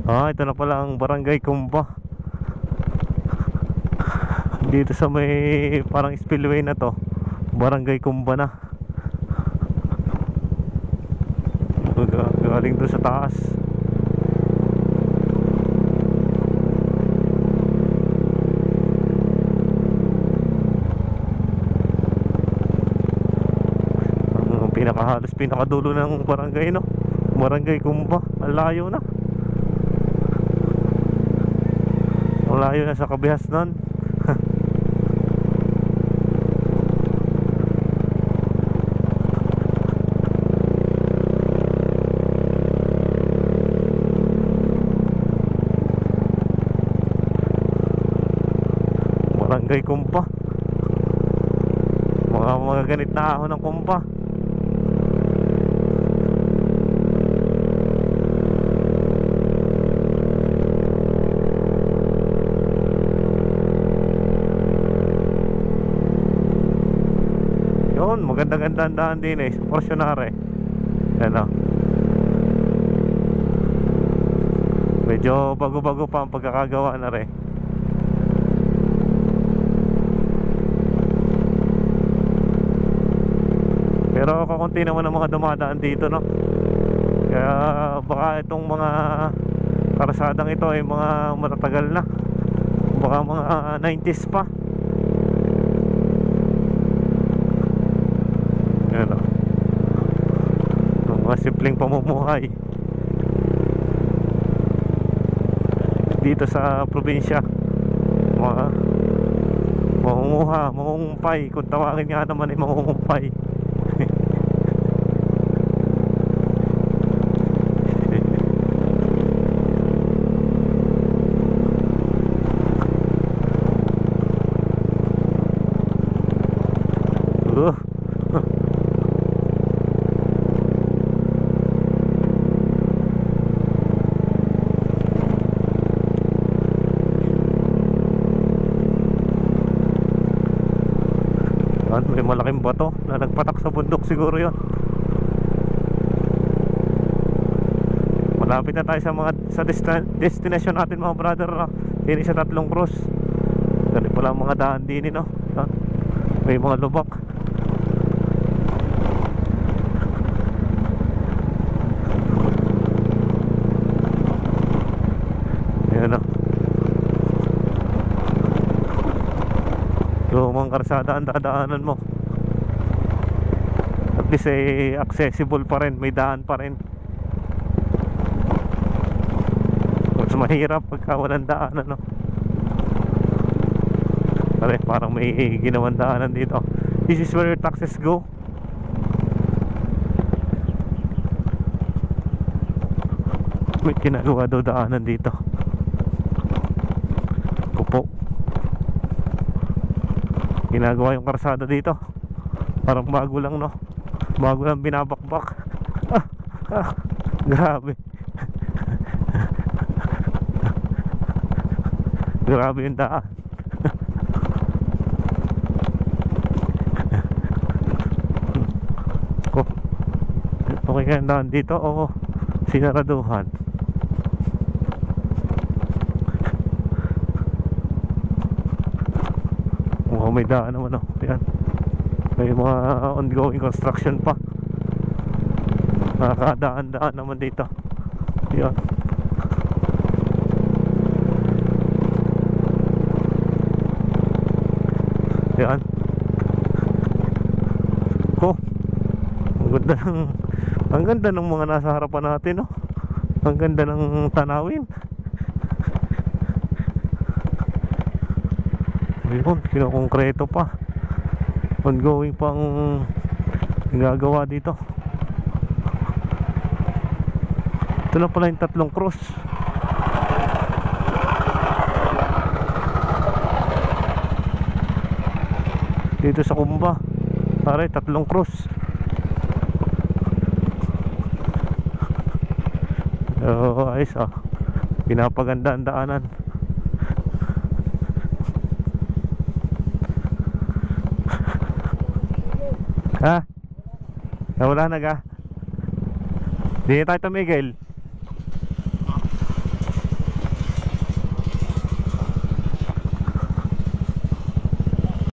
Ito na pala ang Barangay Kumba. Dito sa may parang spillway na to, Barangay Kumba na. Galing doon sa taas. Halos pinakadulo ng barangay, no? Barangay Kumba. Ang layo na. Ang layo na sa Kabihasnan. Barangay Kumba. Mga magaganit na ahon ng Kumba. Maganda-ganda daan din sa Porcionare. Ano, medyo bago-bago pa ang pagkakagawa na rin. Pero kakunti naman ang mga dumadaan dito, no? Kaya baka itong mga karasadang ito ay mga matatagal na. Baka mga 90s pa. Mga simpleng pamumuhay dito sa probinsya. Mga mangungumpay, kung tawagin nga naman ay mangungumpay. May malaking bato na nagpatak sa bundok siguro yun. Malapit na tayo sa destination natin, mga brother, no? Hindi sa Tatlong Cross. Ganun pala ang mga daan din, no? May mga lubak. Ayan, no? Lumang karsada ang dadaanan mo. At least accessible pa rin, may daan pa rin. Mas mahirap pagka walang daan, ano? Parang may ginawang daanan dito. This is where your taxis go. May ginagawa daw daanan dito. Kupo. Ginagawa yung karsada dito. Parang bago lang, no? Bago lang binabakbak. Grabe. Grabe yung daan. Okay kaya daan dito o sinaraduhan? May daan naman, no? Yan. May mga ongoing construction pa. Nakakadaan-daan naman dito. Yan. Yan. Ang ganda ng mga nasa harapan natin, no? Ang ganda ng tanawin. Ayun, kinokongkreto pa. Ongoing pang nagagawa dito. Ito na pala yung Tatlong Cross. Dito sa Kumba. Pare, Tatlong Cross. Ayos, pinapaganda ang daanan. Ha? Wala na ka? Di tayo tumigil.